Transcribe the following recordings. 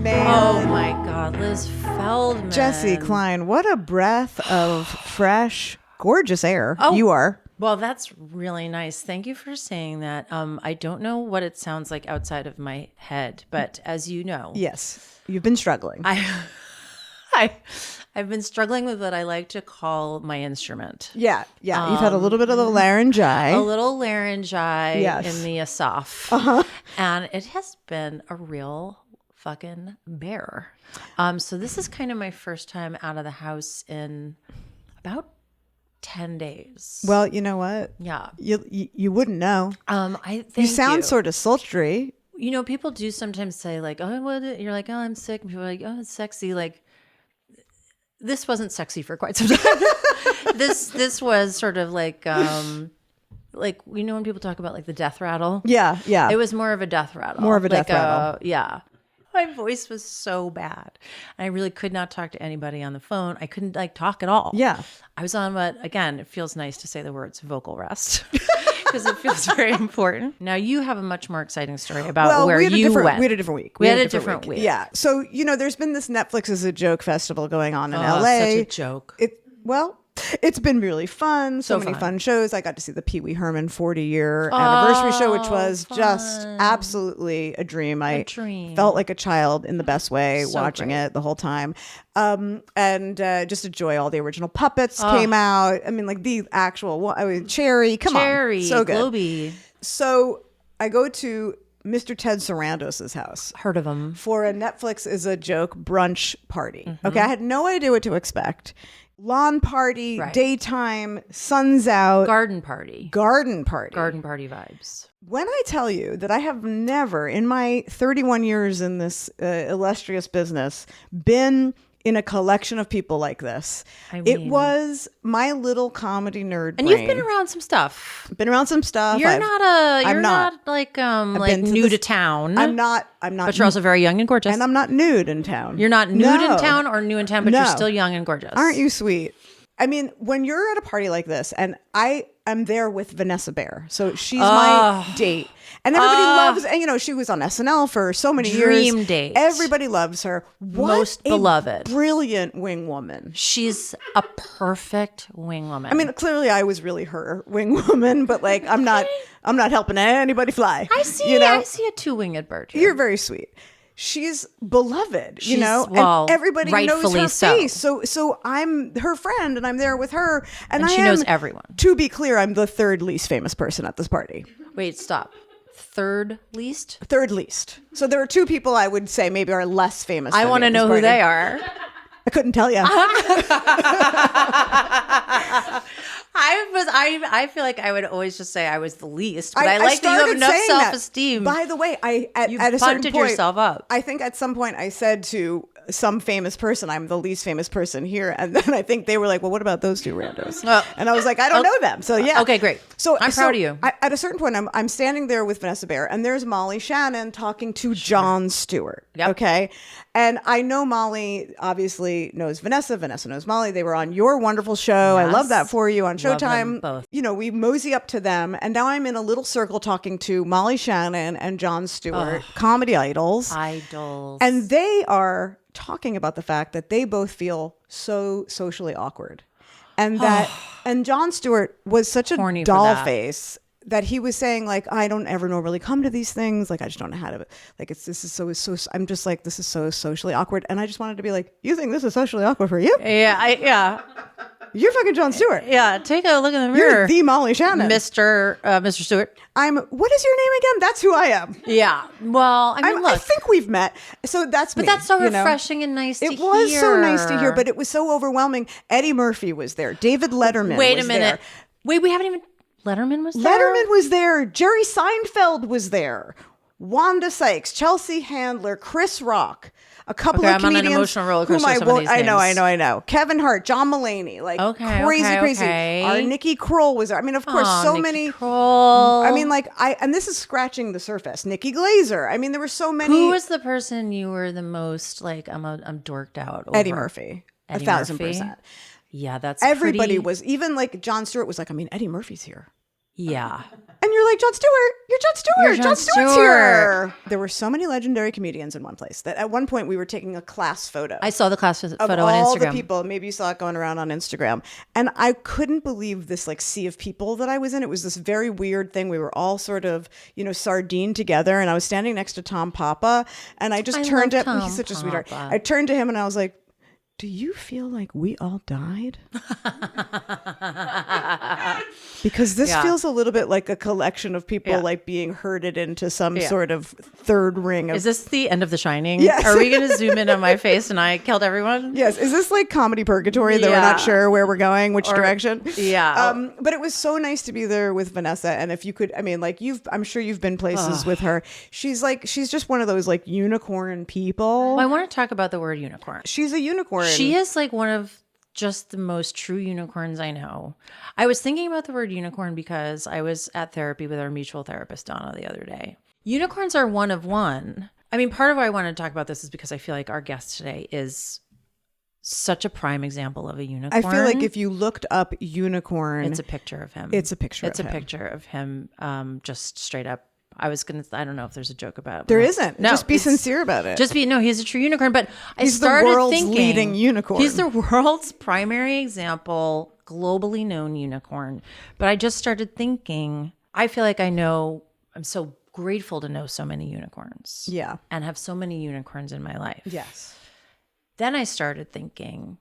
man. Oh my God, Liz Feldman. Jessi Klein, what a breath of fresh, gorgeous air you are. Well, that's really nice. Thank you for saying that. I don't know what it sounds like outside of my head, but as you know, Yes, you've been struggling. I've been struggling with what I like to call my instrument. Yeah. You've had a little bit of the laryngi. A little laryngi in the esoph. And it has been a real fucking bear. So this is kind of my first time out of the house in about 10 days. Well, you know what? Yeah. You wouldn't know. I think you sound sort of sultry. You know, people do sometimes say like, "Oh, what?" You're like, "Oh, I'm sick." And people are like, "Oh, it's sexy." Like, this wasn't sexy for quite some time. This was sort of like you know when people talk about like the death rattle. Yeah. It was more of a death rattle. More of a death rattle. Yeah. My voice was so bad. I really could not talk to anybody on the phone. I couldn't like talk at all. Yeah. I was on what, again, it feels nice to say the words vocal rest because it feels very important. Now you have a much more exciting story about where you went. We had a different week. We had a different week. Yeah. So, you know, there's been this Netflix is a Joke festival going on in LA. Such a joke. It's been really fun. So many fun shows. I got to see the Pee Wee Herman 40-year anniversary show, which was just absolutely a dream. I felt like a child in the best way watching it the whole time. And just a joy. All the original puppets came out. I mean, like the actual, Cherry, so good. Globy. So I go to Mr. Ted Sarandos's house. Heard of him. For a Netflix is a Joke brunch party. Mm-hmm. Okay, I had no idea what to expect. Lawn party, daytime, sun's out. Garden party vibes. When I tell you that I have never, in my 31 years in this illustrious business, been in a collection of people like this. It was my little comedy nerd brain. And you've been around some stuff. Been around some stuff. You're not like new to town. I'm not. But you're also very young and gorgeous. And I'm not nude in town. You're not nude in town or new in town, but you're still young and gorgeous. Aren't you sweet? I mean, when you're at a party like this, and I am there with Vanessa Bayer, so she's my date, and everybody loves. And you know, she was on SNL for so many years. Dream date. Everybody loves her. Most beloved, brilliant wing woman. She's a perfect wing woman. I mean, clearly, I was really her wing woman, but like, I'm not helping anybody fly. I see a two-winged bird here. You're very sweet. She's beloved, you know, and everybody knows her face. So I'm her friend, and I'm there with her, and she knows everyone. To be clear, I'm the third least famous person at this party. Wait, stop. Third least. So there are two people I would say maybe are less famous. I want to know who they are. I couldn't tell you. I feel like I would always just say I was the least, but I like that you have enough self-esteem. By the way, you at a certain bunted point, yourself up. I think at some point I said to some famous person, I'm the least famous person here, and then I think they were like, well, what about those two randos? And I was like, I don't know them. So yeah. Okay, great. So I'm proud of you. At a certain point, I'm standing there with Vanessa Bayer, and there's Molly Shannon talking to Jon Stewart. Yep. Okay. And I know Molly obviously knows Vanessa. Vanessa knows Molly. They were on your wonderful show. Yes. I love that for you on Showtime. Both. You know, we mosey up to them. And now I'm in a little circle talking to Molly Shannon and Jon Stewart, comedy idols. And they are talking about the fact that they both feel so socially awkward. And that, and Jon Stewart was such a doll face that he was saying, like, I don't ever normally come to these things. Like, I just don't know how to, like, this is so, I'm just like, this is so socially awkward. And I just wanted to be like, you think this is socially awkward for you? Yeah. You're fucking Jon Stewart. Yeah. Take a look in the mirror. You're the Molly Shannon. Mr. Stewart. What is your name again? That's who I am. Yeah. Well, I mean, look. I think we've met. So that's me. But that's so refreshing and nice to hear. It was so nice to hear, but it was so overwhelming. Eddie Murphy was there. David Letterman Wait a minute. Wait, we haven't even... Letterman was there? Letterman was there. Jerry Seinfeld was there. Wanda Sykes, Chelsea Handler, Chris Rock, a couple of comedians. I'm on an emotional roller coaster with some of these names. I know. Kevin Hart, John Mulaney, like crazy. Our Nikki Kroll was there. I mean, of course, so many. Kroll. I mean, and this is scratching the surface. Nikki Glazer. I mean, there were so many. Who was the person you were the most like? I'm dorked out over? Eddie Murphy. 1,000%. Yeah, that's everybody was. Even like Jon Stewart was like, I mean, Eddie Murphy's here. Yeah. And you're like, Jon Stewart, you're Jon Stewart. Jon Stewart's here. There were so many legendary comedians in one place that at one point we were taking a class photo. I saw the class photo on Instagram. All the people. Maybe you saw it going around on Instagram. And I couldn't believe this like sea of people that I was in. It was this very weird thing. We were all sort of, sardined together. And I was standing next to Tom Papa. And I just turned to him. He's such a sweetheart. I turned to him and I was like, do you feel like we all died? Because this feels a little bit like a collection of people like being herded into some sort of third ring. Is this the end of The Shining? Yes. Are we going to zoom in on my face and I killed everyone? Yes. Is this like comedy purgatory that we're not sure where we're going, which direction? Yeah. But it was so nice to be there with Vanessa. And if you could, I'm sure you've been places with her. She's just one of those like unicorn people. Well, I want to talk about the word unicorn. She's a unicorn. She is like one of just the most true unicorns I know. I was thinking about the word unicorn because I was at therapy with our mutual therapist, Donna, the other day. Unicorns are one of one. I mean, part of why I wanted to talk about this is because I feel like our guest today is such a prime example of a unicorn. I feel like if you looked up unicorn, it's a picture of him. It's a picture of him, just straight up. I don't know if there's a joke about it. There isn't. No, just be sincere about it. He's a true unicorn. But he's the world's leading unicorn. He's the world's primary example, globally known unicorn. But I just started thinking, I feel like I'm so grateful to know so many unicorns. Yeah. And have so many unicorns in my life. Yes. Then I started thinking,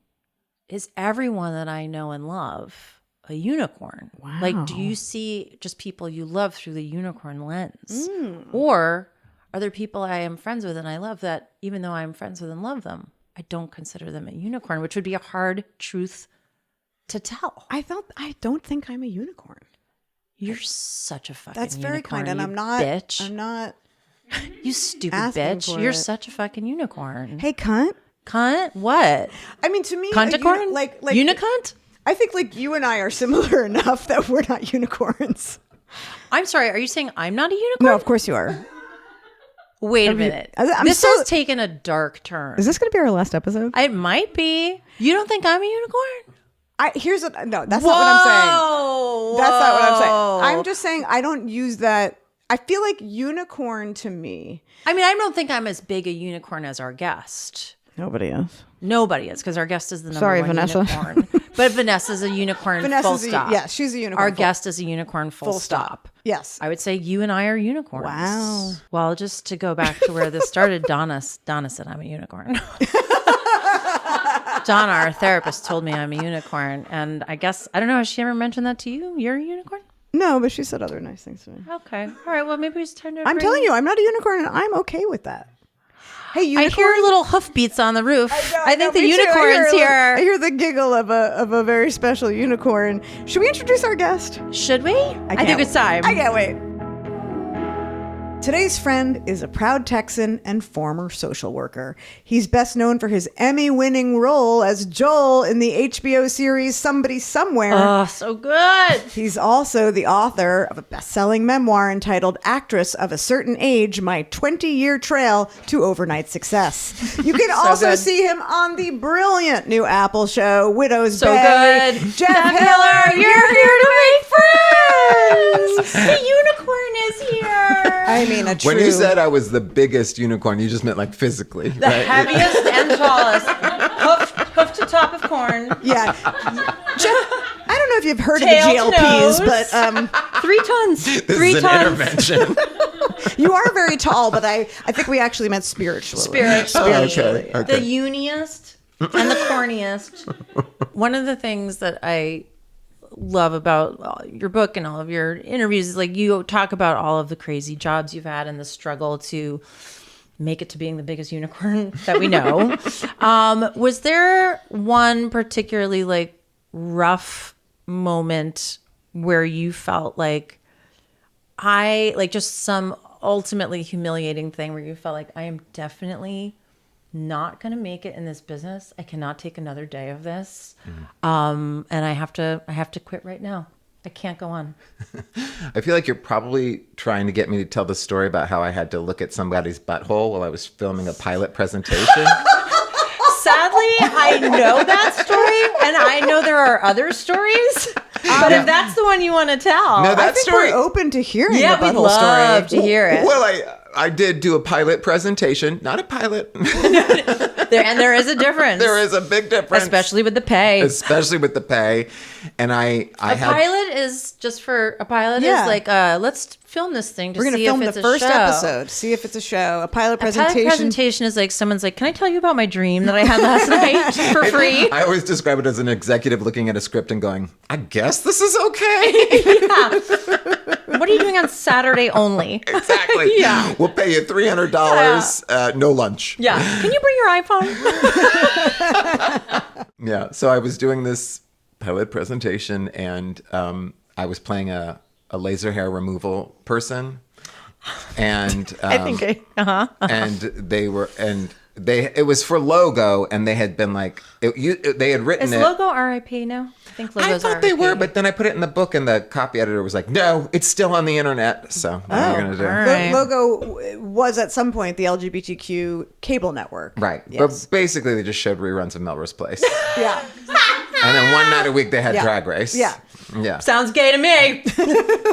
is everyone that I know and love a unicorn? Wow. Like, do you see just people you love through the unicorn lens? Or are there people I am friends with and I love that even though I'm friends with and love them, I don't consider them a unicorn, which would be a hard truth to tell. I don't think I'm a unicorn. You're such a fucking That's very unicorn, kind. And I'm not, you stupid bitch. You're such a fucking unicorn. Hey, cunt. Cunt? What? I mean, to me, Cunticorn? like unicunt? I think like you and I are similar enough that we're not unicorns. I'm sorry. Are you saying I'm not a unicorn? No, of course you are. Wait a minute. This has taken a dark turn. Is this going to be our last episode? It might be. You don't think I'm a unicorn? No, that's not what I'm saying. That's not what I'm saying. I'm just saying I don't use that. I feel like unicorn to me. I mean, I don't think I'm as big a unicorn as our guest. Nobody is. Nobody is, because our guest is the number one Vanessa. unicorn. But Vanessa's a unicorn full stop. Yeah, she's a unicorn. Our guest is a unicorn full stop. Yes. I would say you and I are unicorns. Wow. Well, just to go back to where this started, Donna said I'm a unicorn. Donna, our therapist, told me I'm a unicorn. And I guess, I don't know, has she ever mentioned that to you? You're a unicorn? No, but she said other nice things to me. Okay. All right. Well, maybe it's time to I'm telling you, I'm not a unicorn and I'm okay with that. Hey, unicorn. I hear little hoofbeats on the roof. I think the unicorn's here. I hear the giggle of a very special unicorn. Should we introduce our guest? Should we? I think it's time. I can't wait. Today's friend is a proud Texan and former social worker. He's best known for his Emmy-winning role as Joel in the HBO series Somebody Somewhere. Oh, so good. He's also the author of a best-selling memoir entitled Actress of a Certain Age, My 20-Year Trail to Overnight Success. You can also see him on the brilliant new Apple show, Widow's Bay. Good. Jeff Hiller, you're here to make friends. The unicorn is here. I mean, When you said I was the biggest unicorn, you just meant like physically, the heaviest and tallest, hoof to top of corn. Yeah, Jeff, I don't know if you've heard of the GLPs, but 3 tons. This 3 is tons. an intervention. You are very tall, but I think we actually meant spiritually. Spiritually. Okay. The uniest and the corniest. One of the things that I love about your book and all of your interviews is like you talk about all of the crazy jobs you've had and the struggle to make it to being the biggest unicorn that we know. Was there one particularly like rough moment where you felt like just some ultimately humiliating thing where you felt like I am definitely not going to make it in this business. I cannot take another day of this. And I have to quit right now. I can't go on. I feel like you're probably trying to get me to tell the story about how I had to look at somebody's butthole while I was filming a pilot presentation. Sadly, I know that story, and I know there are other stories. But if that's the one you want to tell, No, that I think story. we're open to hearing the we'd butthole love story. to hear it. Well, I did do a pilot presentation, not a pilot. And there is a difference. There is a big difference, especially with the pay. And I A pilot is like let's film this thing to We're going see to film if the it's a first show. episode, see if it's a show. A pilot A presentation. pilot presentation is like someone's like, "Can I tell you about my dream that I had last night for free?" I always describe it as an executive looking at a script and going, I guess this is okay. Yeah. What are you doing on Saturday only? Exactly. Yeah. We'll pay you $300, no lunch. Yeah. Can you bring your iPhone? Yeah. So I was doing this pilot presentation and I was playing a laser hair removal person. And it was for logo, and they had been like, they had written Is it. logo RIP now? I think I logos thought they were, but then I put it in the book, and the copy editor was like, "No, it's still on the internet." So what are you gonna do? right. Logo was at some point the LGBTQ cable network. Right, Yes. but basically they just showed reruns of Melrose Place, Yeah. and then one night a week they had Yeah. Drag Race. Yeah. Yeah. Sounds gay to me.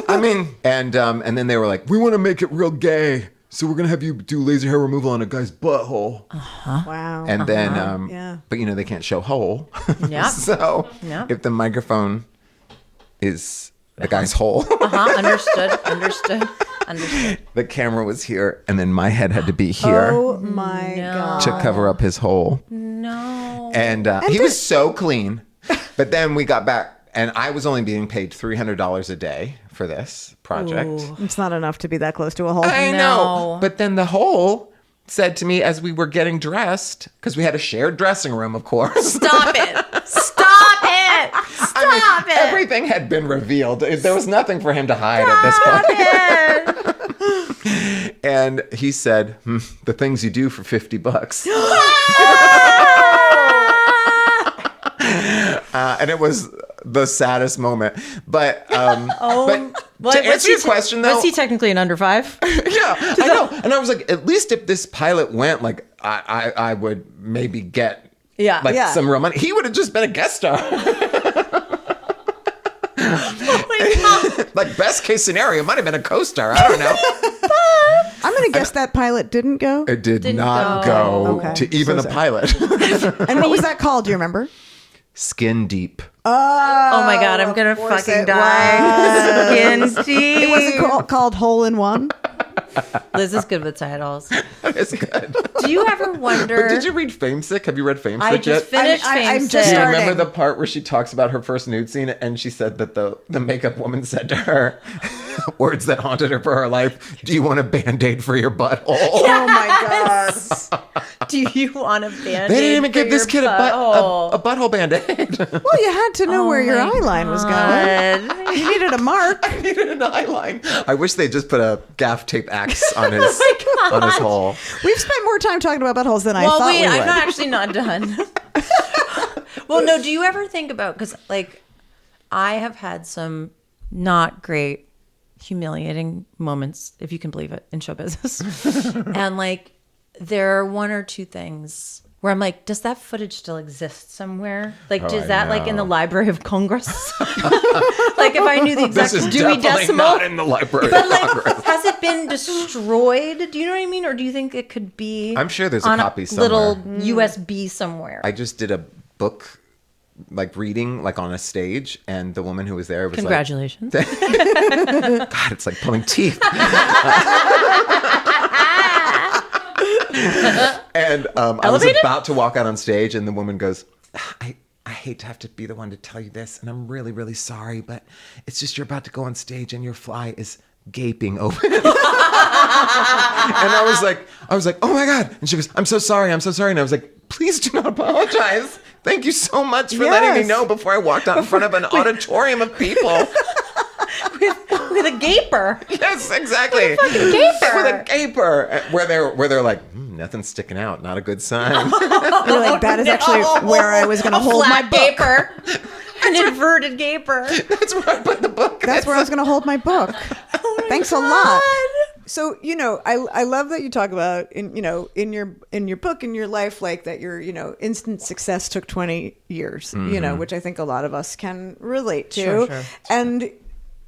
I mean, and then they were like, "We want to make it real gay, so we're gonna have you do laser hair removal on a guy's butthole." Wow. And then, Yeah. but they can't show hole. Yeah. So Yeah. if the microphone is the guy's hole, Understood. the camera was here, and then my head had to be here Oh my God. to cover up his hole. No. And he was so clean. But then we got back, and I was only being paid $300 a day for this project. It's not enough to be that close to a hole. I No. know. But then the hole said to me as we were getting dressed, because we had a shared dressing room, of course. Stop it. Everything had been revealed. There was nothing for him to hide at this point. And he said, the things you do for $50. And it was the saddest moment. But but to answer your question, though, Was he technically an under 5? yeah, I know. And I was like, at least if this pilot went, like, I would maybe get some real money. He would have just been a guest star. Oh my God. Like, best case scenario, might have been a co-star. I don't know. I'm going to guess that pilot didn't go. It didn't not go. go to even a pilot. And what was that called? Do you remember? Skin deep. Oh my God, I'm gonna fucking die. Skin deep. It wasn't called Hole in One. Liz is good with titles. It's good. Do you ever wonder? But did you read Famesick? Have you read Famesick I yet? just finished I'm Famesick. just Do you starting. remember the part where she talks about her first nude scene and she said that the makeup woman said to her words that haunted her for her life, "Do you want a Band-Aid for your butthole?" Oh my God. Do you want a Band-Aid? They didn't even for give this your kid a butthole? butthole Band-Aid. Well, you had to know where your eye line was going. God. You needed a mark. I needed an eye line. I wish they just put a gaff tape axe on his on his hole. We've spent more time talking about buttholes than I Well, thought we would. I'm not actually not done. Well, no. Do you ever think about, because like I have had some not great, humiliating moments, if you can believe it, in show business, and like there are one or two things where I'm like, does that footage still exist somewhere? Like, is that like in the Library of Congress? Like, if I knew the exact This is Dewey definitely Decimal, not in the Library but of like, Congress. has it been destroyed? Do you know what I mean? Or do you think it could be? I'm sure there's a on copy little somewhere. USB somewhere. I just did a book like reading like on a stage, and the woman who was there was Congratulations. like, God, it's like pulling teeth. And I was about to walk out on stage, and the woman goes, I hate to have to be the one to tell you this, and I'm really, really sorry, but it's just you're about to go on stage and your fly is gaping open. And I was like, oh my God. And she goes, I'm so sorry. And I was like, please do not apologize. Thank you so much for letting me know before I walked out in front of an auditorium of people. With a gaper. Yes, exactly. With a fucking gaper. With a gaper. Where they're like, nothing's sticking out. Not a good sign. You're like, that is actually where I was going to hold my book. Gaper. An inverted gaper. That's where I put the book. That's where I was going to hold my book. Oh my Thanks a God. lot. So, I love that you talk about in your book, in your life, like that your, instant success took 20 years, which I think a lot of us can relate to. Sure. And,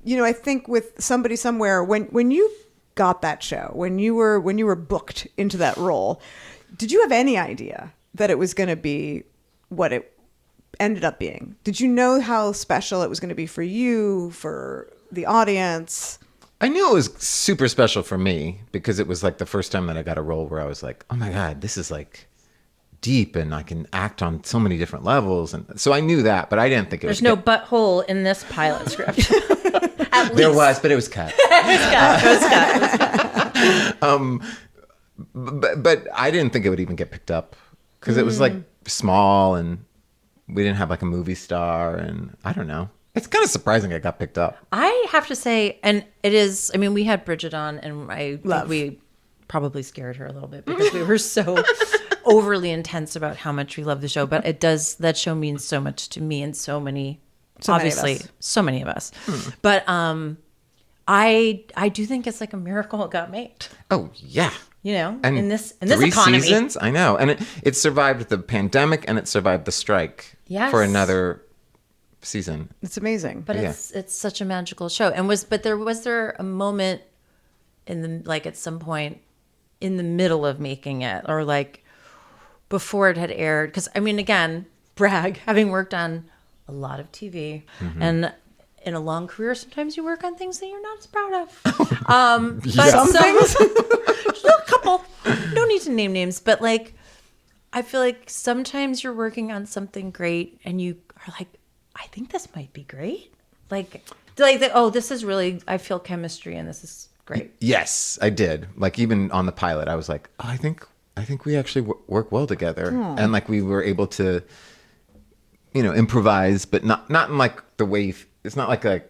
I think with Somebody Somewhere, when you got that show, when you were booked into that role, did you have any idea that it was going to be what it ended up being? Did you know how special it was going to be for you, for the audience? I knew it was super special for me because it was like the first time that I got a role where I was like, oh my God, this is like deep and I can act on so many different levels. And so I knew that, but I didn't think it was. There's no butthole in this pilot script. At least. There was, but it was cut. It was cut. But I didn't think it would even get picked up because it was like small and we didn't have like a movie star and I don't know. It's kind of surprising it got picked up. I have to say, and it is, I mean, we had Bridget on and I think we probably scared her a little bit because we were so overly intense about how much we love the show. But that show means so much to me and so many of us. But I do think it's like a miracle it got made. Oh, yeah. And in this 3 economy. seasons, I know. And it survived the pandemic and it survived the strike for another season. It's amazing. But it's such a magical show. And was there a moment at some point in the middle of making it or like before it had aired? Because I mean, again, brag, having worked on a lot of TV and in a long career, sometimes you work on things that you're not as proud of. But some things, a couple, no need to name names, but like, I feel like sometimes you're working on something great and you are like, I think this might be great. This is really, I feel chemistry and this is great. Yes, I did. Like even on the pilot, I was like, oh, I think we actually work well together. And like we were able to, improvise, but not in like the way, it's not like a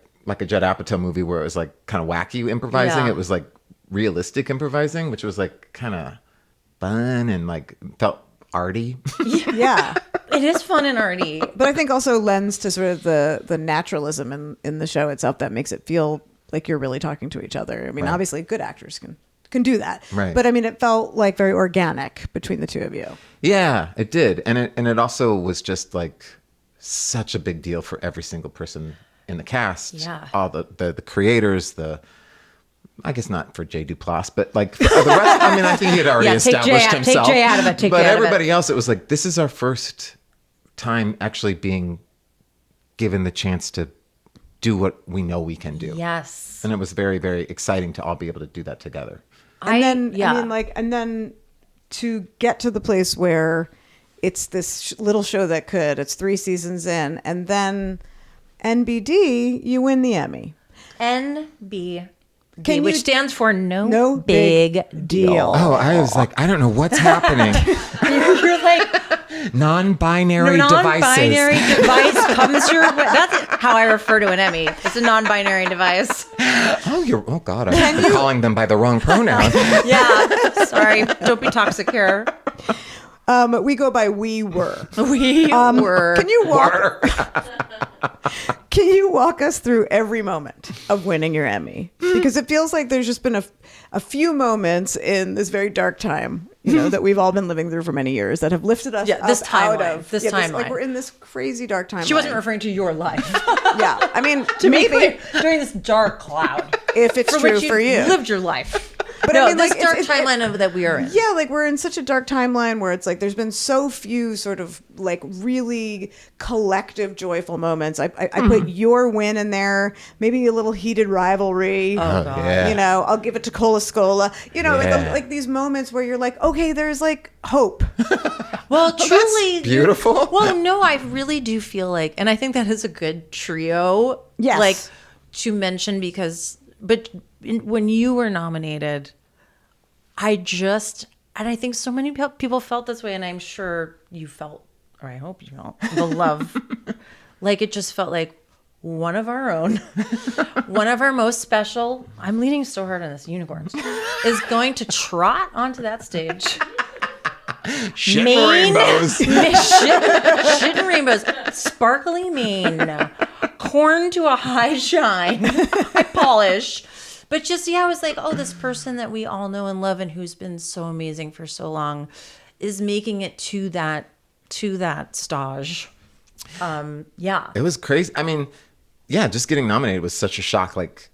Judd Apatow movie where it was like kind of wacky improvising. Yeah. It was like realistic improvising, which was like kind of fun and like felt arty. Yeah. It is fun and arty. But I think also lends to sort of the naturalism in the show itself that makes it feel like you're really talking to each other. I mean, obviously good actors can do that. Right. But I mean, it felt like very organic between the two of you. Yeah, it did. And it also was just like such a big deal for every single person in the cast. Yeah. All the creators, I guess not for Jay Duplass, but like for the rest, I mean, I think he had already established himself. Take Jay out of it. But everybody else, it was like, this is our first time actually being given the chance to do what we know we can do. Yes. And it was very, very exciting to all be able to do that together. And then to get to the place where it's this little show that could, it's 3 seasons in, and then NBD, you win the Emmy. NBD, which stands for no big deal. Oh, I was like, I don't know what's happening. You're like, non-binary devices. Non-binary device comes your way. That's how I refer to an Emmy. It's a non-binary device. Oh God, I'm calling them by the wrong pronoun. Yeah, sorry. Don't be toxic here. We go by we were. We were. Can you walk us through every moment of winning your Emmy? Because it feels like there's just been a few moments in this very dark time, that we've all been living through for many years that have lifted us this out timeline, of this timeline. Like we're in this crazy dark timeline. She wasn't referring to your life. Yeah, I mean, to maybe during this dark cloud. If it's true for you, lived your life. But no, I mean, this dark timeline that we are in. Yeah, like we're in such a dark timeline where it's like there's been so few sort of like really collective joyful moments. I put your win in there, maybe a little heated rivalry. Oh God. Yeah. I'll give it to Cola Scola. Like these moments where you're like, okay, there's like hope. Well, truly beautiful. Well, no, I really do feel like, and I think that is a good trio. Yes. Like to mention but when you were nominated, I think so many people felt this way, and I'm sure you felt, or I hope you felt, the love. Like it just felt like one of our own, one of our most special, I'm leaning so hard on this, unicorns, is going to trot onto that stage. Shit and rainbows. Shit and rainbows. Sparkly mane. Corn to a high shine. High polish. But just, I was like, oh, this person that we all know and love and who's been so amazing for so long is making it to that stage. It was crazy. I mean, just getting nominated was such a shock. Like,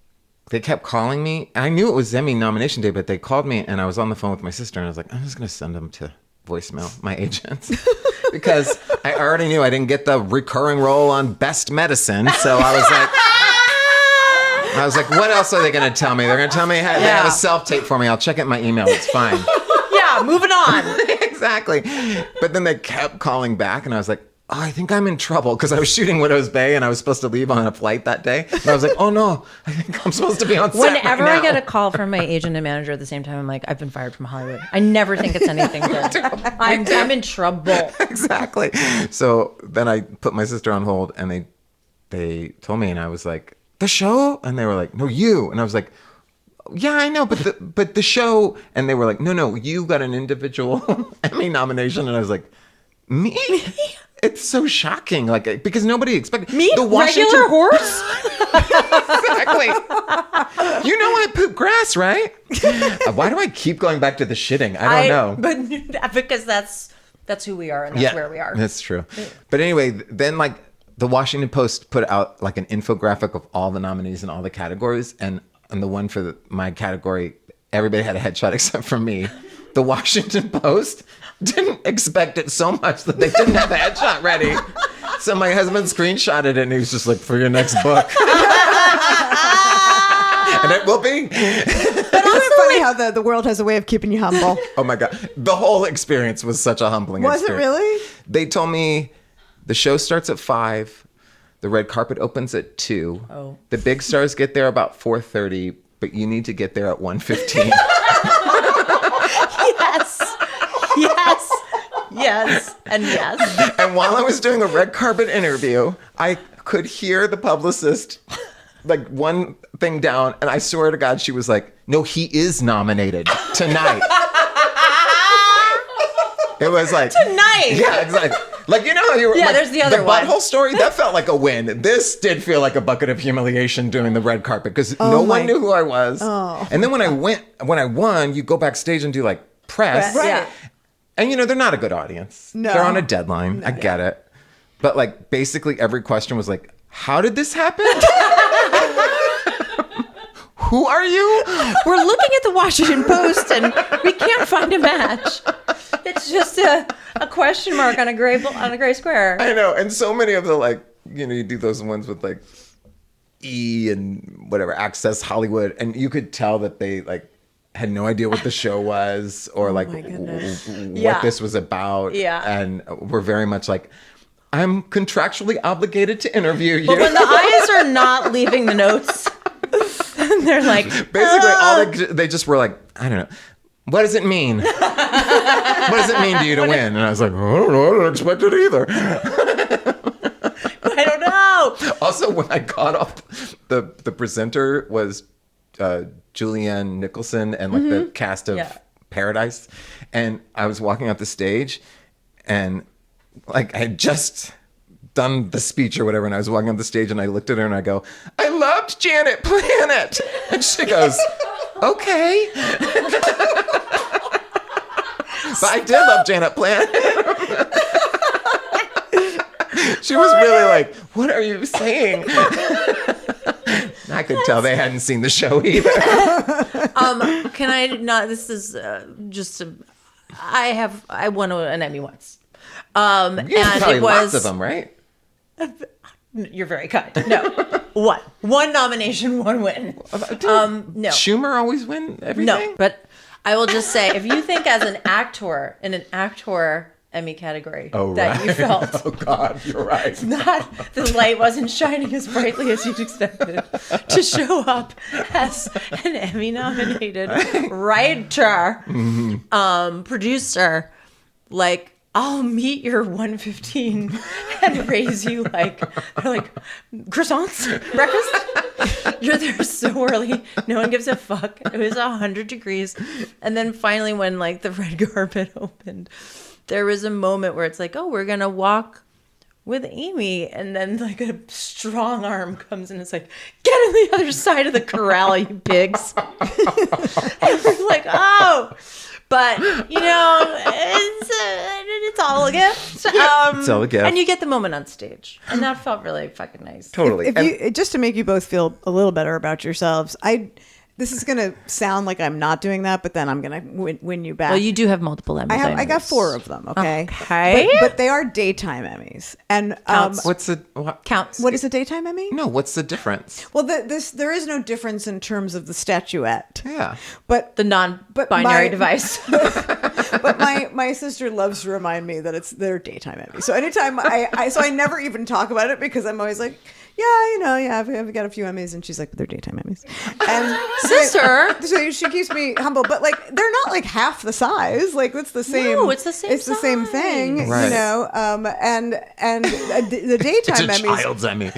they kept calling me. I knew it was Emmy nomination day, but they called me and I was on the phone with my sister and I was like, I'm just going to send them to voicemail, my agents. Because I already knew I didn't get the recurring role on Best Medicine. So I was like, what else are they going to tell me? They're going to tell me they have a self-tape for me. I'll check it in my email. It's fine. Moving on. Exactly. But then they kept calling back and I was like, oh, I think I'm in trouble because I was shooting Widow's Bay and I was supposed to leave on a flight that day. And I was like, oh no, I think I'm supposed to be on set Whenever right now. I get a call from my agent and manager at the same time, I'm like, I've been fired from Hollywood. I never think it's anything good. I'm in trouble. Exactly. So then I put my sister on hold and they told me and I was like, the show? And they were like, no, you. And I was like, yeah, I know, but the show. And they were like, no, you got an individual Emmy nomination. And I was like, me? It's so shocking, like, because nobody expected me. The regular horse. Exactly. You know I poop grass, right? Why do I keep going back to the shitting? I don't know. But because that's who we are and that's where we are. That's true. But anyway, then like the Washington Post put out like an infographic of all the nominees in all the categories, and the one for my category, everybody had a headshot except for me. The Washington Post didn't expect it so much that they didn't have a headshot ready. So my husband screenshotted it and he was just like, for your next book. And it will be. But isn't it funny how the world has a way of keeping you humble? Oh my God. The whole experience was such a humbling experience. Was it really? They told me the show starts at 5. The red carpet opens at 2. Oh. The big stars get there about 4:30, but you need to get there at 1:15. Yes, and yes. And while I was doing a red carpet interview, I could hear the publicist, like one thing down, and I swear to God, she was like, no, he is nominated tonight. It was like... Tonight! Yeah, exactly. Like, you know how you were... Yeah, like, there's the other one. The butthole story, that felt like a win. This did feel like a bucket of humiliation doing the red carpet, because no one knew who I was. Oh. And then when I won, you go backstage and do like press. Right. Yeah. And, you know, they're not a good audience. No. They're on a deadline. I get it. But, like, basically every question was like, how did this happen? Who are you? We're looking at the Washington Post and we can't find a match. It's just a question mark on a gray square. I know. And so many of the, like, you know, you do those ones with, like, E and whatever, Access Hollywood. And you could tell that they, like, had no idea what the show was or like what this was about. Yeah. And we're very much like, I'm contractually obligated to interview you. But when the eyes are not leaving the notes, they're like, basically all they just were like, I don't know. What does it mean? What does it mean to you to win? And I was like, I don't know. I don't expect it either. I don't know. Also, when I got off, the presenter was Julianne Nicholson and like the cast of Paradise, and I was walking out the stage, and like I had just done the speech or whatever, and I was walking on the stage, and I looked at her and I go, I loved Janet Planet, and she goes, okay. But I did love Janet Planet. She was really like, what are you saying? I could tell they hadn't seen the show either. Can I not? This is I won an Emmy once. And it was lots of them, right? You're very kind. No, one nomination, one win. No, Schumer always win everything. No, but I will just say, if you think as an actor in an actor Emmy category that you felt. Oh God, you're right. The light wasn't shining as brightly as you'd expected to show up as an Emmy-nominated writer, producer. Like, I'll meet your 1:15 and raise you like croissants, breakfast. You're there so early. No one gives a fuck. It was 100 degrees. And then finally when like the red carpet opened, there was a moment where it's like, oh, we're going to walk with Amy, and then like a strong arm comes in and it's like, get on the other side of the corral, you pigs. And we're like, oh, but you know, it's all a gift. It's all a gift. And you get the moment on stage, and that felt really fucking nice. Totally. If you, just to make you both feel a little better about yourselves, this is going to sound like I'm not doing that, but then I'm going to win you back. Well, you do have multiple Emmys. I got 4 of them. Okay. Okay. But they are daytime Emmys. And Counts. Counts? What is a daytime Emmy? No, what's the difference? Well, there is no difference in terms of the statuette. Yeah. But the non-binary device. But my sister loves to remind me that it's their daytime Emmy. So anytime I never even talk about it because I'm always like, I've got a few Emmys, and she's like, they're daytime Emmys. And sister, so she keeps me humble, but like they're not like half the size. Like it's the same. No, it's the same. It's the same thing, right. you know. And the daytime it's a Emmys. child's Emmy.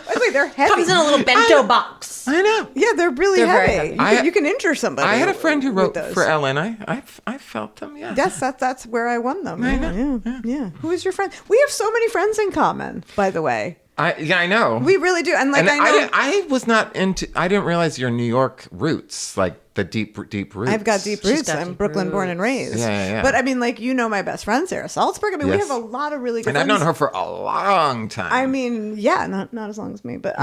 By the way, they're heavy. Comes in a little bento box. I know. Yeah, they're really heavy. You can injure somebody. I had a friend who wrote those. for Ellen. I felt them. Yeah. Yes, that's where I won them. I know. Yeah. Who is your friend? We have so many friends in common, by the way. I know. We really do. And like, I know. I was not into. I didn't realize your New York roots, like the deep roots. I've got deep roots. I'm Brooklyn born and raised. Yeah. But I mean, like, you know, my best friend Sarah Salzberg. I mean, we have a lot of really good. And friends. I've known her for a long time. I mean, yeah, not as long as me, but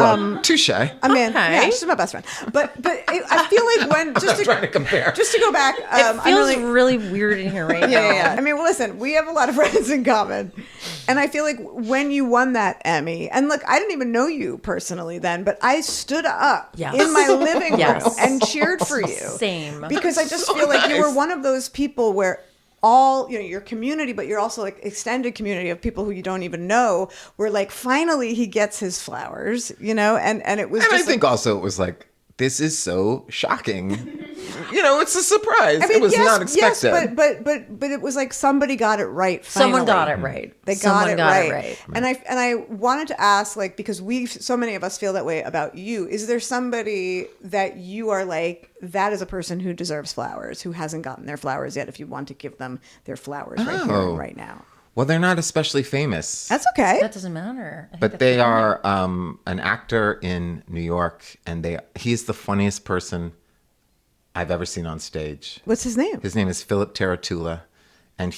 touche. I mean, yeah, she's my best friend. But I feel like when just trying to compare, just to go back, it feels really weird in here right now. Yeah. I mean, well, listen, we have a lot of friends in common, and I feel like when you won that Emmy, and look, I didn't even know you personally then, but I stood up in my living room and cheered for you. Same. Because I just feel like you were one of those people where all, your community, but you're also like extended community of people who you don't even know, were like, finally he gets his flowers, and it was. And just I think also it was like, this is so shocking. It's a surprise. I mean, it was not expected. Yes, but it was like somebody got it right. Finally. Someone got it right. They got it right. And I wanted to ask, like, because so many of us feel that way about you. Is there somebody that you are like, that is a person who deserves flowers, who hasn't gotten their flowers yet? If you want to give them their flowers right here and right now. Well, they're not especially famous. That's okay. That doesn't matter. But they are an actor in New York, and he's the funniest person I've ever seen on stage. What's his name? His name is Philip Taratula, and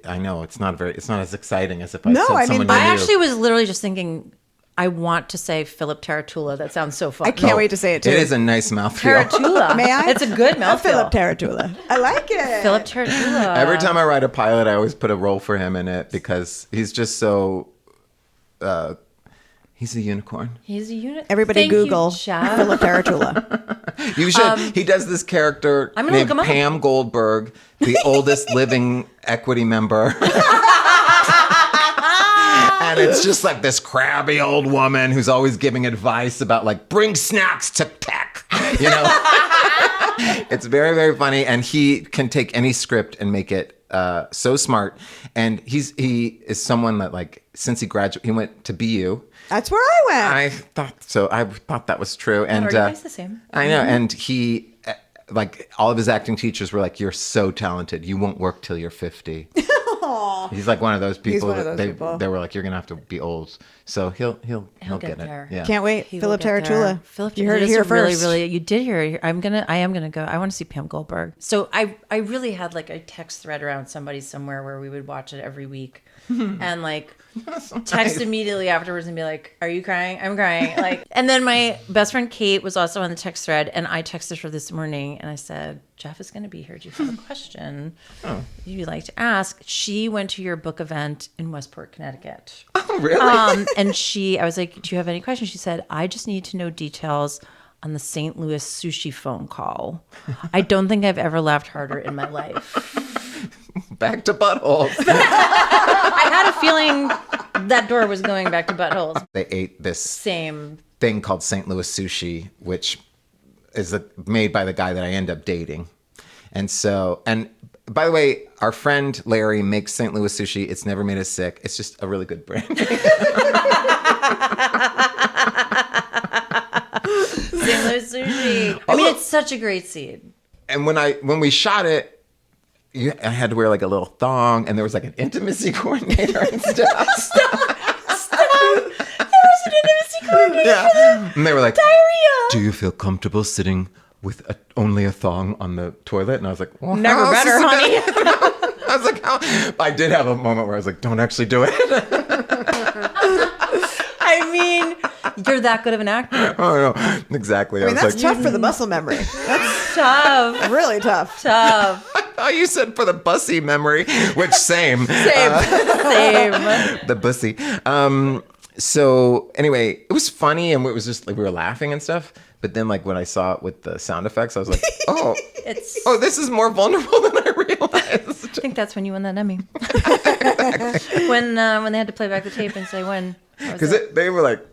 I know it's not as exciting as if I said someone you knew. I actually was literally just thinking, I want to say Philip Taratula. That sounds so fun. I can't wait to say it too. It is a nice mouthfeel. Taratula. May I? It's a good mouthfeel. Philip Taratula. I like it. Philip Taratula. Every time I write a pilot, I always put a role for him in it because he's just so. He's a unicorn. He's a unicorn. Everybody Google Philip Taratula. You should. He does this character named Pam Goldberg, the oldest living Equity member. And it's just like this crabby old woman who's always giving advice about like, bring snacks to tech, It's very, very funny. And he can take any script and make it so smart. And he is someone that, like, since he graduated, he went to BU. That's where I went. I thought so. I thought that was true. And are you guys the same? I know. And he, like, all of his acting teachers were like, you're so talented. You won't work till you're 50. He's like one of those people they were like, you're gonna have to be old, so he'll get there. it. Yeah. Can't wait. Philip Taratula. Philip, you heard it here first. Really, you did hear it. I am gonna go. I want to see Pam Goldberg. So I really had like a text thread around somebody somewhere where we would watch it every week, and like text immediately afterwards and be like, "Are you crying? I'm crying." Like, and then my best friend Kate was also on the text thread, and I texted her this morning and I said, Jeff is going to be here. Do you have a question you'd like to ask? She went to your book event in Westport, Connecticut. Oh, really? And I was like, do you have any questions? She said, I just need to know details on the St. Louis sushi phone call. I don't think I've ever laughed harder in my life. Back to buttholes. I had a feeling that door was going back to buttholes. They ate this same thing called St. Louis sushi, which is made by the guy that I end up dating. And by the way, our friend Larry makes St. Louis sushi. It's never made us sick. It's just a really good brand. St. Louis sushi. I mean, it's such a great seed. And when we shot it, I had to wear like a little thong, and there was like an intimacy coordinator and stuff. Stop. There was an intimacy coordinator. Yeah. And they were like, diarrhea. Do you feel comfortable sitting with only a thong on the toilet? And I was like, well, never better, honey. I was like, I did have a moment where I was like, don't actually do it. I mean, you're that good of an actor. Oh, no, exactly. I mean, that's tough for the muscle memory. That's tough. Really tough. Tough. I thought you said for the bussy memory, which same. Same. The bussy. So anyway, it was funny, and it was just like we were laughing and stuff. But then, like when I saw it with the sound effects, I was like, "Oh, this is more vulnerable than I realized." I think that's when you won that Emmy. when they had to play back the tape and say when. Because they were like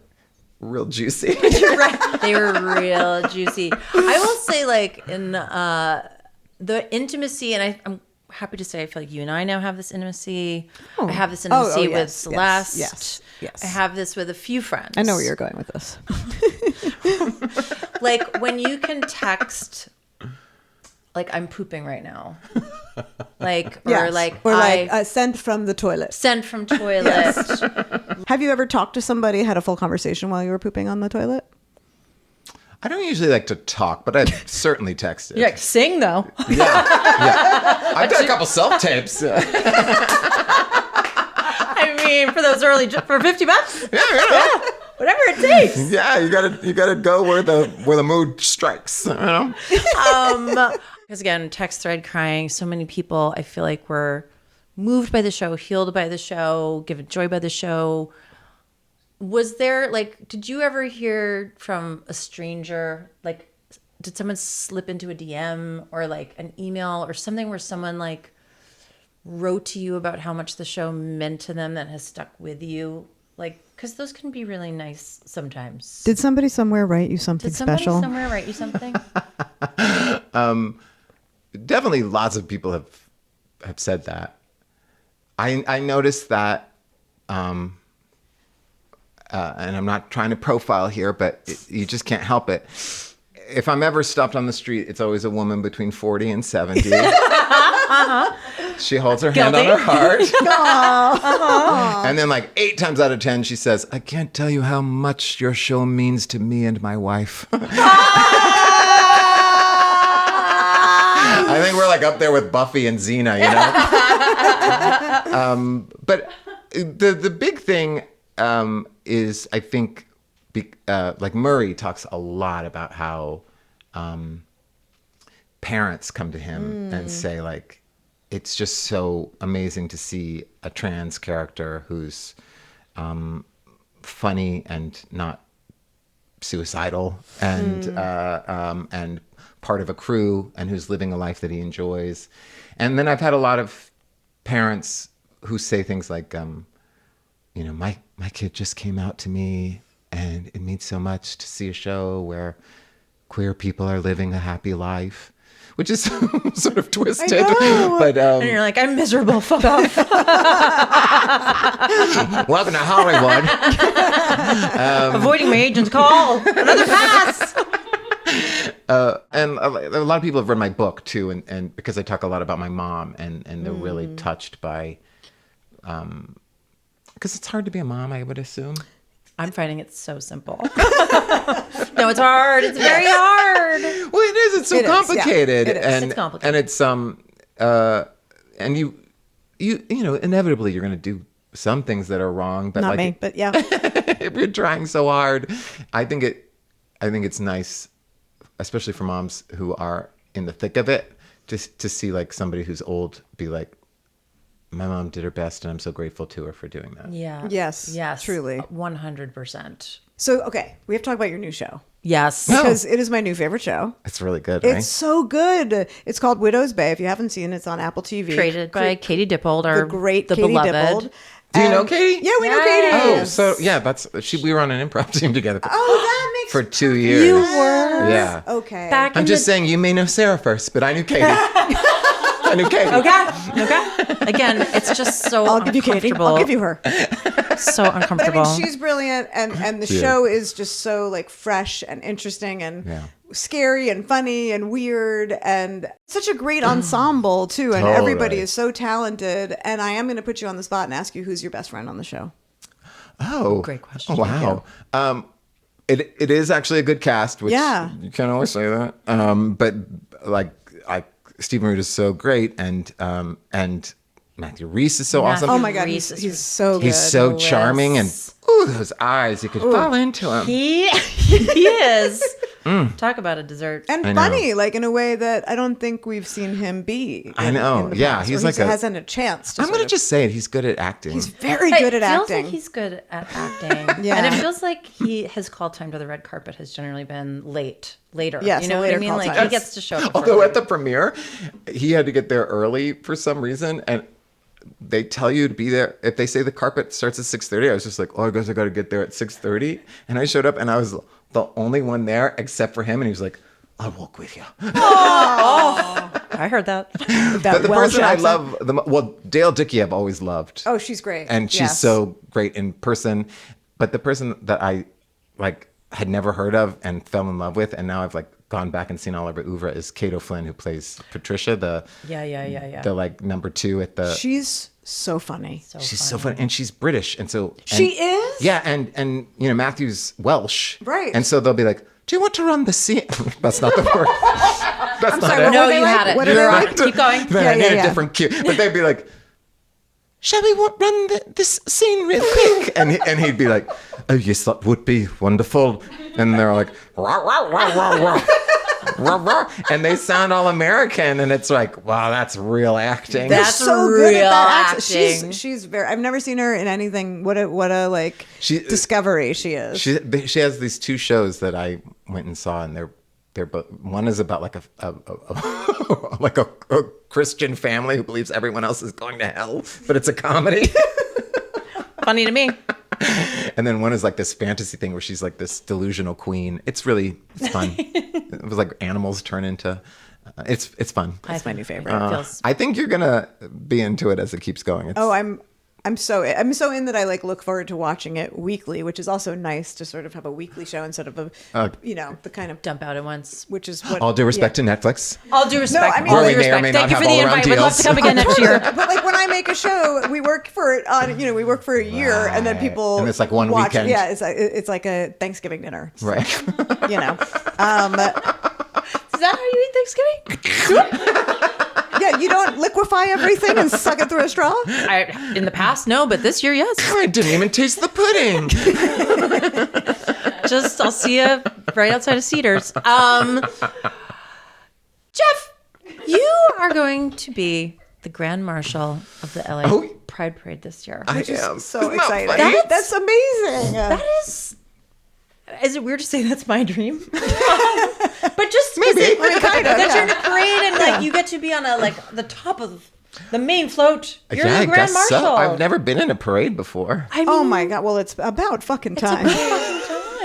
real juicy. Right. They were real juicy. I will say, like in the intimacy, and I'm happy to say, I feel like you and I now have this intimacy. I have this intimacy with Celeste. Yes. I have this with a few friends. I know where you're going with this. Like when you can text, like I'm pooping right now, like send from the toilet. Send from toilet. Yes. Have you ever talked to somebody, had a full conversation while you were pooping on the toilet? I don't usually like to talk, but I've certainly texted. You like sing though. Yeah. I've done a couple self-tapes. I mean, for those for $50. Yeah, whatever it takes. Yeah, you gotta go where the mood strikes. You know. Because again, text thread crying. So many people, I feel like, were moved by the show, healed by the show, given joy by the show. Was there did you ever hear from a stranger, did someone slip into a DM or an email or something where someone wrote to you about how much the show meant to them that has stuck with you? Because those can be really nice sometimes. Did somebody somewhere write you something special? Did somebody somewhere write you something? Definitely lots of people have said that. I noticed that, and I'm not trying to profile here, but you just can't help it. If I'm ever stopped on the street, it's always a woman between 40 and 70. She holds her hand on her heart. And then 8 times out of 10, she says, I can't tell you how much your show means to me and my wife. I think we're up there with Buffy and Xena, you know? But the big thing is, I think, Murray talks a lot about how parents come to him and say, it's just so amazing to see a trans character who's funny and not suicidal and part of a crew and who's living a life that he enjoys. And then I've had a lot of parents who say things like, my kid just came out to me and it means so much to see a show where queer people are living a happy life, which is sort of twisted. But and you're like, I'm miserable. Fuck off. Welcome to Hollywood. Avoiding my agent's call. Another pass. And a lot of people have read my book too, and because I talk a lot about my mom, and they're really touched by, because it's hard to be a mom, I would assume. I'm finding it so simple. No, it's hard. It's very hard. Well, it is. It's so complicated. It is. And, it's complicated. And it's and you inevitably you're going to do some things that are wrong. But not me, but yeah. If you're trying so hard, I think it's nice, especially for moms who are in the thick of it, just to see somebody who's old be like, my mom did her best, and I'm so grateful to her for doing that. Yeah. Yes. Truly. 100%. So, okay, we have to talk about your new show. Yes. Because it is my new favorite show. It's really good, right? It's so good. It's called Widow's Bay. If you haven't seen it, it's on Apple TV. Created by Katie Dippold, the Katie beloved. Dippold. Do you know Katie? Yeah, we know Katie. Oh, so yeah, we were on an improv team together. That makes for 2 years. You were? Yeah. Okay. I'm just saying, you may know Sarah first, but I knew Katie. It's a new Katie. Okay. Again, it's just so I'll give you Katie. I'll give you her. So uncomfortable. I mean, she's brilliant, and the show is just so like fresh and interesting and scary and funny and weird and such a great ensemble too. And everybody is so talented. And I am going to put you on the spot and ask you who's your best friend on the show. Oh, great question. Wow. It is actually a good cast, which you can't always say that. But like Stephen Root is so great, and Matthew Rhys is so awesome. Oh my God, he's so good. He's so charming, and those eyes, you could fall into him. He is. Talk about a dessert. And funny, like in a way that I don't think we've seen him be. I know. Yeah, he's like hasn't a chance to I'm going to just say it. He's good at acting. He's very good at acting. It feels like he's good at acting. And it feels like his call time to the red carpet has generally been later. Yes, you know what I mean? Like he gets to show up. Although at the premiere, he had to get there early for some reason, and they tell you to be there. If they say the carpet starts at 6:30, I was just like, oh, I guess I got to get there at 6:30. And I showed up, and I was the only one there except for him, and he was like, I'll walk with you. Oh, I heard that. But the person I love, Dale Dickey I've always loved. Oh, she's great. And she's so great in person. But the person that I like had never heard of and fell in love with, and now I've like gone back and seen all of her oeuvre, is Kate O'Flynn, who plays Patricia, the like number 2 at the. She's so funny. She's so funny, and she's British, and so she is. Yeah, and you know Matthew's Welsh, right? And so they'll be like, "Do you want to run the scene?" That's not the word. That's not it. No, you had it. You're right. Keep going. I need a different cue, but they'd be like, "Shall we run this scene real quick?" And he'd be like, "Oh yes, that would be wonderful." And they're like, "Rah, rah, rah, rah, rah." And they sound all American, and it's like, wow, that's real acting. That's so good at that accent. She's very. I've never seen her in anything. What a like discovery she is. She has these 2 shows that I went and saw, and they're both. One is about like a Christian family who believes everyone else is going to hell, but it's a comedy. Funny to me. And then one is like this fantasy thing where she's like this delusional queen. It's fun. It was like animals turn into. It's fun. That's my new favorite. I think you're gonna be into it as it keeps going. I'm so in that I like look forward to watching it weekly, which is also nice to sort of have a weekly show instead of the kind of dump out at once. Which is what all due respect to Netflix. All due respect. No, I mean, all due respect. Thank you for the invite. We'd love to come again next year. But like when I make a show, we work for it on. We work for a year, and then people and it's like one weekend. Yeah, it's like a Thanksgiving dinner. So, right. Is that how you eat Thanksgiving? Yeah, you don't liquefy everything and suck it through a straw? In the past, no, but this year, yes. I didn't even taste the pudding. I'll see you right outside of Cedars. Jeff, you are going to be the Grand Marshal of the LA Pride Parade this year. I am so excited. That's amazing. That is. Is it weird to say that's my dream? But just maybe that you're in a parade and like you get to be on the top of the main float. You're the Grand Marshal. So. I've never been in a parade before. I mean, oh my God! Well, it's about fucking time.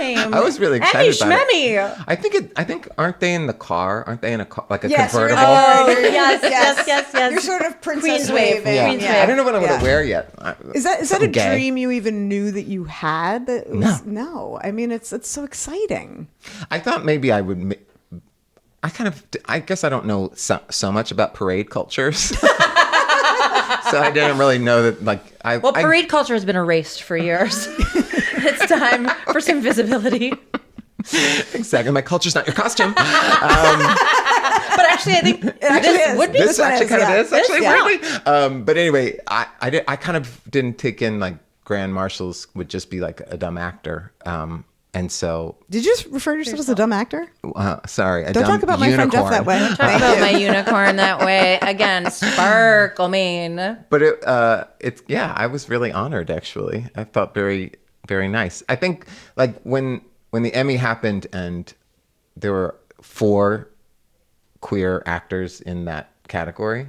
I was really excited about it. I think aren't they in the car? Aren't they in a car, like a yes, convertible? Oh, yes. You're sort of princess waving. Yeah. I don't know what I'm going to wear yet. Is that a dream you even knew that you had? No. I mean, it's so exciting. I thought maybe I would. I guess I don't know so much about parade cultures. So I didn't really know that. Parade culture has been erased for years. It's time for some visibility. Exactly. My culture's not your costume. But actually, I think this would be. This actually kind of is. Actually, weirdly. But anyway, I kind of didn't take in like Grand Marshals would just be like a dumb actor. And so, did you just refer to yourself as a dumb actor? Sorry, don't talk about my friend Jeff that way. Don't talk about my unicorn that way. Again, sparkle mean. But I was really honored. Actually, I felt very, very nice. I think like when the Emmy happened and there were 4 queer actors in that category,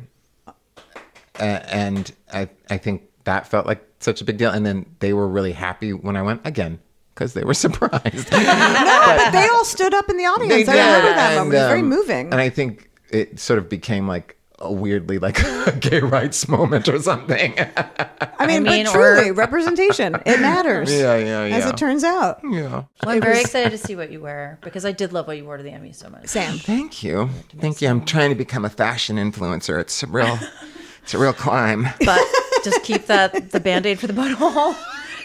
and I think that felt like such a big deal. And then they were really happy when I went again. Because they were surprised. But they all stood up in the audience. I remember that moment. It was very moving. And I think it sort of became like a weirdly like a gay rights moment or something. I mean, but truly, representation, it matters. Yeah. As it turns out. Yeah. Well, I'm very excited to see what you wear because I did love what you wore to the Emmys so much. Sam. Thank you. I'm trying to become a fashion influencer. It's a real climb. But just keep the Band-Aid for the butthole.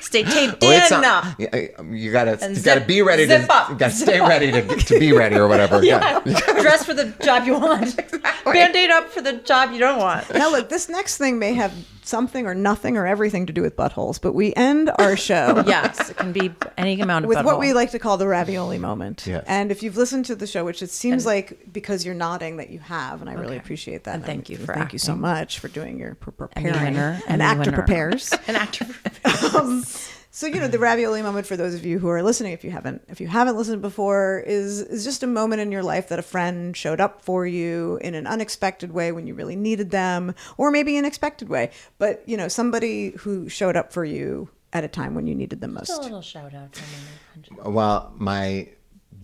Stay taped in. You gotta be ready to. You gotta stay ready to be ready or whatever. Yeah. Dress for the job you want. Exactly. Band-Aid up for the job you don't want. Now look, this next thing may have something or nothing or everything to do with buttholes, but we end our show. Yes, it can be any amount of with butthole. what we like to call the ravioli moment. Yes. And if you've listened to the show, which it seems like because you're nodding that you have, and I really appreciate that. And thank you so much for doing your preparing. An actor prepares. An actor prepares. So, the ravioli moment, for those of you who are listening, if you haven't listened before, is just a moment in your life that a friend showed up for you in an unexpected way when you really needed them, or maybe an expected way. But, somebody who showed up for you at a time when you needed them most. Just a little shout out for me. Well, my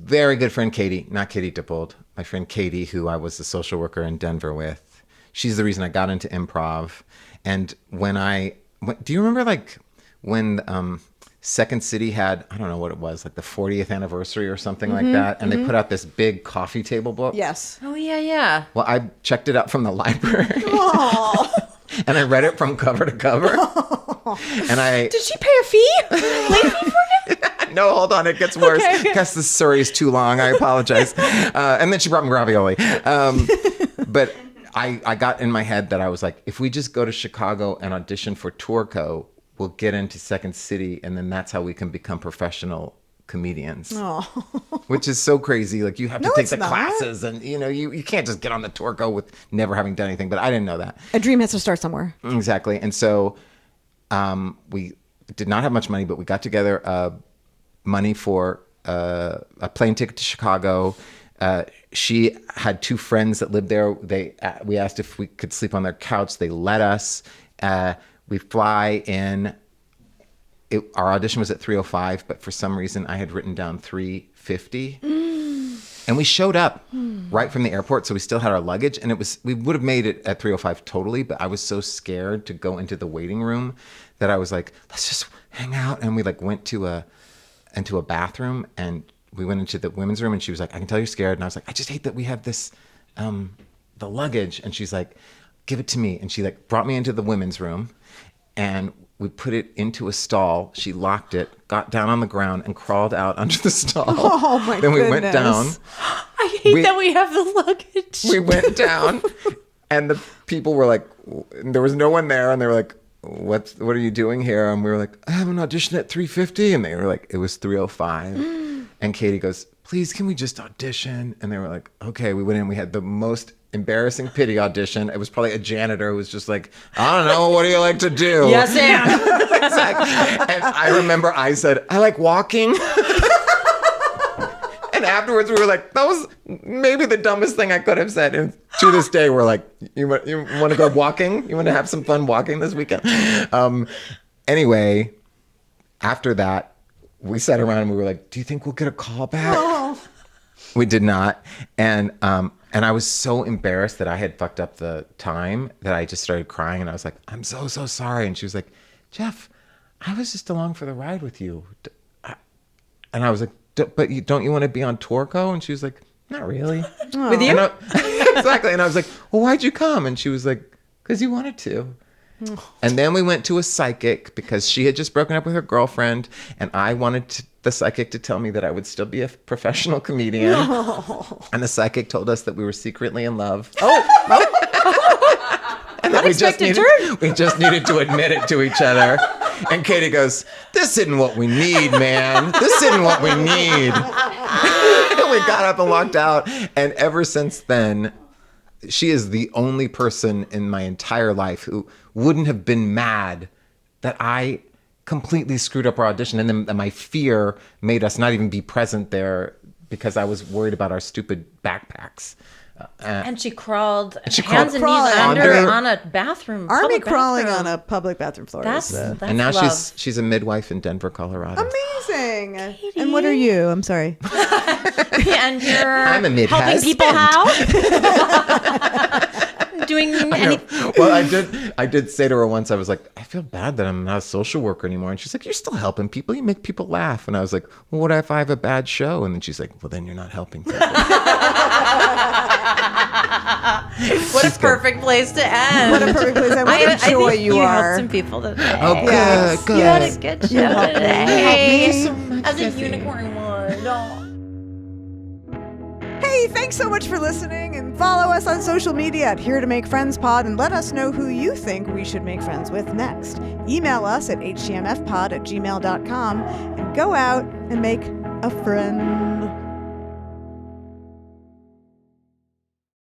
very good friend Katie, not Katie Dippold, my friend Katie, who I was the social worker in Denver with, she's the reason I got into improv. And do you remember when Second City had, I don't know what it was, like the 40th anniversary or something like that, and they put out this big coffee table book? Yes. Oh, yeah. Well, I checked it out from the library. And I read it from cover to cover. And Did she pay a fee? Late fee for it? No, hold on, it gets worse. Guess this story is too long. I apologize. And then she brought me ravioli. But I got in my head that I was like, if we just go to Chicago and audition for Tourco, we'll get into Second City, and then that's how we can become professional comedians. Oh. Which is so crazy. Like, you have to take the classes, and you can't just get on the Tourco with never having done anything. But I didn't know that. A dream has to start somewhere. Exactly. And so we did not have much money, but we got together money for a plane ticket to Chicago. She had two friends that lived there. We asked if we could sleep on their couch. They let us. We fly in. Our audition was at 3:05, but for some reason I had written down 3:50. And we showed up right from the airport, so we still had our luggage, and we would have made it at 3:05 totally, but I was so scared to go into the waiting room that I was like, let's just hang out. And we went into a bathroom, and we went into the women's room, and she was like, I can tell you're scared. And I was like, I just hate that we have this, the luggage. And she's like, give it to me. And she brought me into the women's room, and we put it into a stall. She locked it, got down on the ground, and crawled out under the stall. Oh my Then we goodness. went down. I hate that we have the luggage. We went down, and the people were like, there was no one there, and they were like, what are you doing here? And we were like, I have an audition at 3:50. And they were like, it was 3:05. And Katie goes, please, can we just audition? And they were like, okay. We went in. We had the most embarrassing pity audition. It was probably a janitor who was just like, I don't know, what do you like to do? Yes, Anne. Exactly. And I remember I said, I like walking. And afterwards we were like, that was maybe the dumbest thing I could have said. And to this day we're like, you want to go walking? You want to have some fun walking this weekend? Anyway, after that, we sat around and we were like, do you think we'll get a call back? Oh. We did not. And I was so embarrassed that I had fucked up the time that I just started crying. And I was like, I'm so sorry. And she was like, Jeff, I was just along for the ride with you. And I was like, but don't you want to be on Tourco? And she was like, not really. Oh. With you? Exactly. And I was like, well, why'd you come? And she was like, because you wanted to. And then we went to a psychic because she had just broken up with her girlfriend, and I wanted the psychic to tell me that I would still be a professional comedian. No. And the psychic told us that we were secretly in love. And that we just needed to admit it to each other. And Katie goes, this isn't what we need, man. This isn't what we need. And we got up and walked out. And ever since then, she is the only person in my entire life who wouldn't have been mad that I completely screwed up our audition. And then my fear made us not even be present there because I was worried about our stupid backpacks. And she crawled hands and knees under on a bathroom. Army crawling on a public bathroom floor. That's and now love. she's a midwife in Denver, Colorado. Amazing. Katie. And what are you? I'm sorry. And you're I'm a midwife. helping people how? doing anything. Well, I did say to her once, I was like, I feel bad that I'm not a social worker anymore. And she's like, you're still helping people. You make people laugh. And I was like, well, what if I have a bad show? And then she's like, well, then you're not helping people. What a perfect place to end. What a perfect place to end. What a joy you are. You helped some people today. Oh, good, Yes. good. You had a good show today. You helped me. As a unicorn would. Oh. Hey, thanks so much for listening, and follow us on social media at Here to Make Friends Pod, and let us know who you think we should make friends with next. Email us at htmfpod@gmail.com and go out and make a friend.